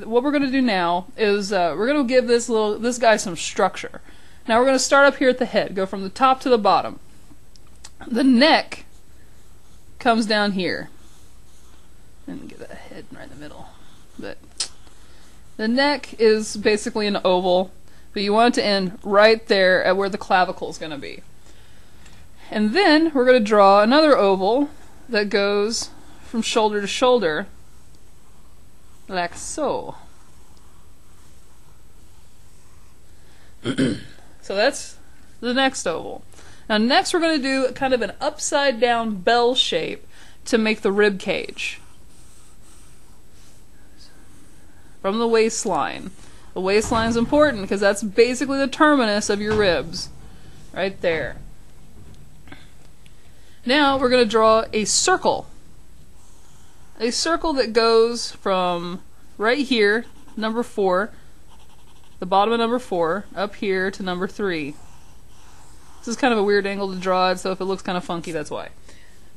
what we're going to do now is we're going to give this guy some structure. Now we're going to start up here at the head, go from the top to the bottom. The neck comes down here. And get that head right in the middle. But the neck is basically an oval, but you want it to end right there at where the clavicle is going to be. And then we're going to draw another oval that goes from shoulder to shoulder, like so. So that's the next oval. Now next we're going to do kind of an upside down bell shape to make the rib cage. From the waistline. The waistline is important because that's basically the terminus of your ribs. Right there. Now we're going to draw a circle. A circle that goes from right here, number 4, the bottom of number 4, up here to number 3. This is kind of a weird angle to draw it, so if it looks kind of funky, that's why.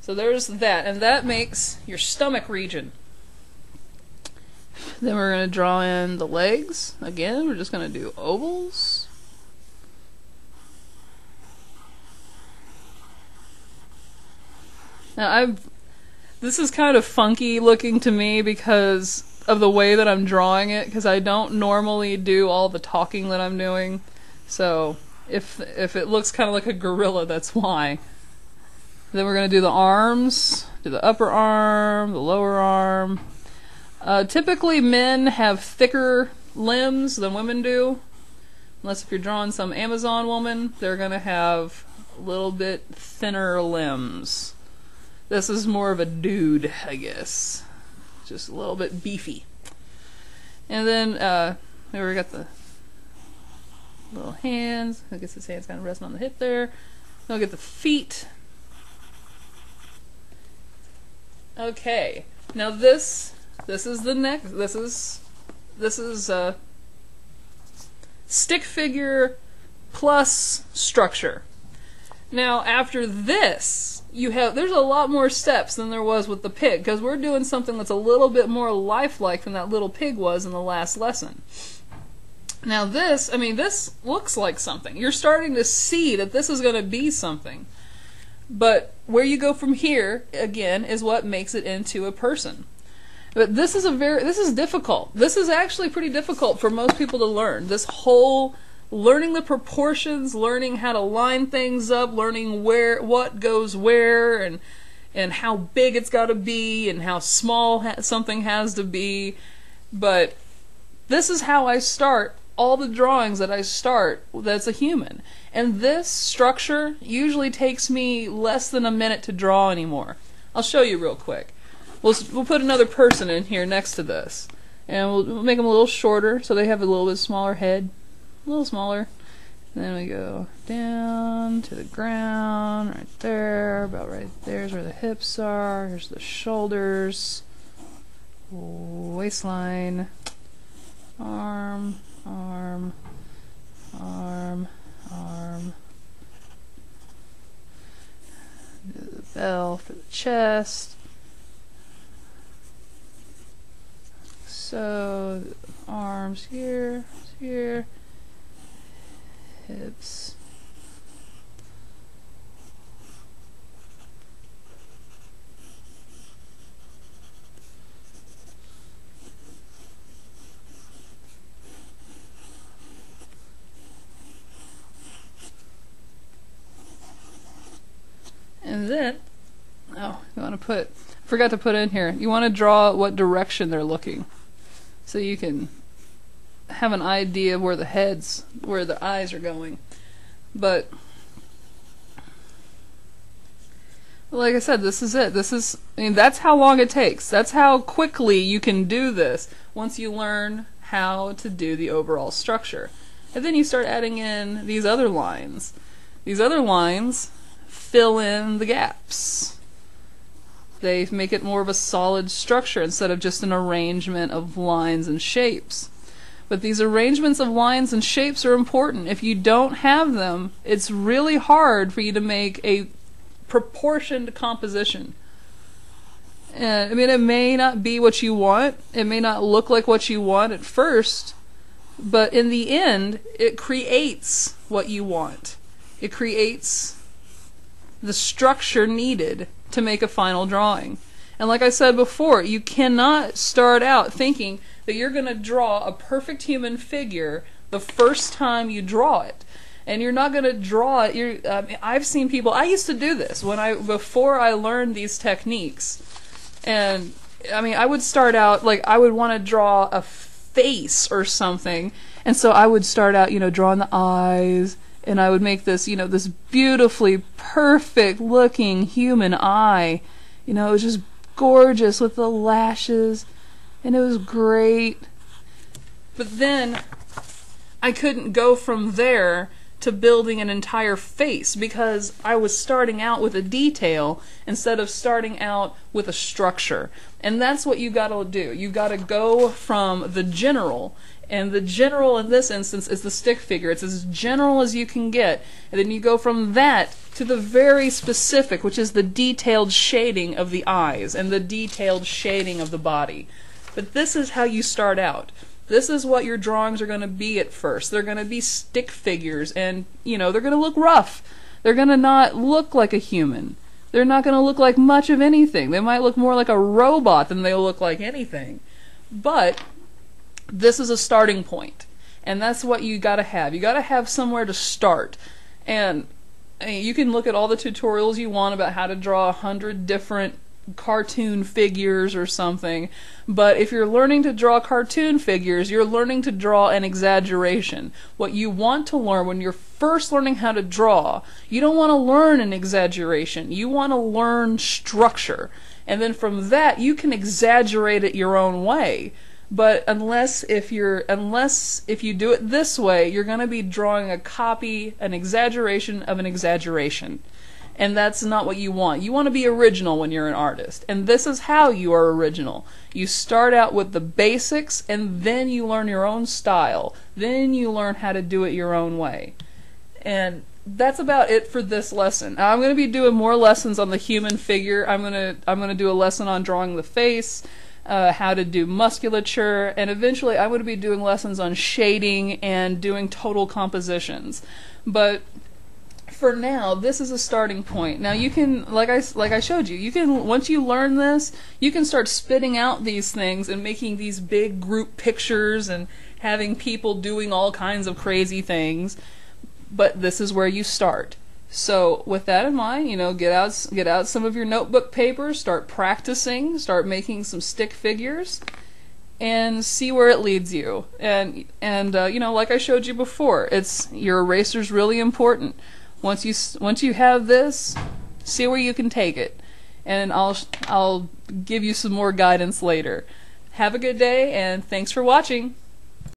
So there's that, and that makes your stomach region. Then we're going to draw in the legs. Again, we're just going to do ovals. Now this is kind of funky looking to me because of the way that I'm drawing it, because I don't normally do all the talking that I'm doing. So if it looks kind of like a gorilla, that's why. Then we're going to do the arms, do the upper arm, the lower arm. Typically men have thicker limbs than women do. Unless if you're drawing some Amazon woman, they're going to have a little bit thinner limbs. This is more of a dude, I guess. Just a little bit beefy. And then, there we got the little hands. I guess his hand's kind of resting on the hip there. Then we'll get the feet. Okay. Now this is the neck. This is stick figure plus structure. Now after this, there's a lot more steps than there was with the pig, because we're doing something that's a little bit more lifelike than that little pig was in the last lesson. Now this looks like something. You're starting to see that this is going to be something. But where you go from here, again, is what makes it into a person. But this is difficult. This is actually pretty difficult for most people to learn. This whole learning the proportions, learning how to line things up, learning what goes where, and how big it's got to be, and how small something has to be. But this is how I start all the drawings that I start that's a human. And this structure usually takes me less than a minute to draw anymore. I'll show you real quick. We'll put another person in here next to this, and we'll make them a little shorter so they have a little bit smaller head, a little smaller. And then we go down to the ground, right there, about right there's where the hips are. Here's the shoulders, waistline, arm, arm, arm, arm. The bell for the chest. So arms here, here, hips. And then, forgot to put in here, you want to draw what direction they're looking, so you can have an idea of where the eyes are going. But like I said, this is it. That's how long it takes. That's how quickly you can do this once you learn how to do the overall structure. And then you start adding in these other lines. These other lines fill in the gaps. They make it more of a solid structure instead of just an arrangement of lines and shapes. But these arrangements of lines and shapes are important. If you don't have them, it's really hard for you to make a proportioned composition. And I mean, it may not be what you want, it may not look like what you want at first, but in the end, it creates what you want. It creates the structure needed to make a final drawing. And like I said before, you cannot start out thinking that you're going to draw a perfect human figure the first time you draw it. And you're not going to draw it. I've seen people, I used to do this before I learned these techniques. And I mean, I would start out, like, I would want to draw a face or something. And so I would start out, drawing the eyes. And I would make this, this beautifully perfect looking human eye. It was just gorgeous with the lashes. And it was great. But then I couldn't go from there to building an entire face because I was starting out with a detail instead of starting out with a structure. And that's what you gotta do. You gotta go from the general. And the general in this instance is the stick figure. It's as general as you can get. And then you go from that to the very specific, which is the detailed shading of the eyes and the detailed shading of the body. But this is how you start out. This is what your drawings are going to be at first. They're going to be stick figures, and, they're going to look rough. They're going to not look like a human. They're not going to look like much of anything. They might look more like a robot than they'll look like anything. But this is a starting point, and that's what you got to have. You got to have somewhere to start. And you can look at all the tutorials you want about how to draw 100 different cartoon figures or something, but if you're learning to draw cartoon figures, you're learning to draw an exaggeration. What you want to learn when you're first learning how to draw, you don't want to learn an exaggeration, you want to learn structure, and then from that you can exaggerate it your own way. But unless if you do it this way, you're going to be drawing a copy, an exaggeration of an exaggeration. And that's not what you want. You want to be original when you're an artist. And this is how you are original. You start out with the basics, and then you learn your own style. Then you learn how to do it your own way. And that's about it for this lesson. Now, I'm going to be doing more lessons on the human figure. I'm going to do a lesson on drawing the face, how to do musculature, and eventually I'm going to be doing lessons on shading and doing total compositions. But for now, this is a starting point. Now you can, like I showed you, once you learn this, you can start spitting out these things and making these big group pictures and having people doing all kinds of crazy things. But this is where you start. So with that in mind, get out some of your notebook papers, start practicing, start making some stick figures, and see where it leads you. And like I showed you before, your eraser's really important. Once you have this, see where you can take it, and I'll give you some more guidance later. Have a good day, and thanks for watching.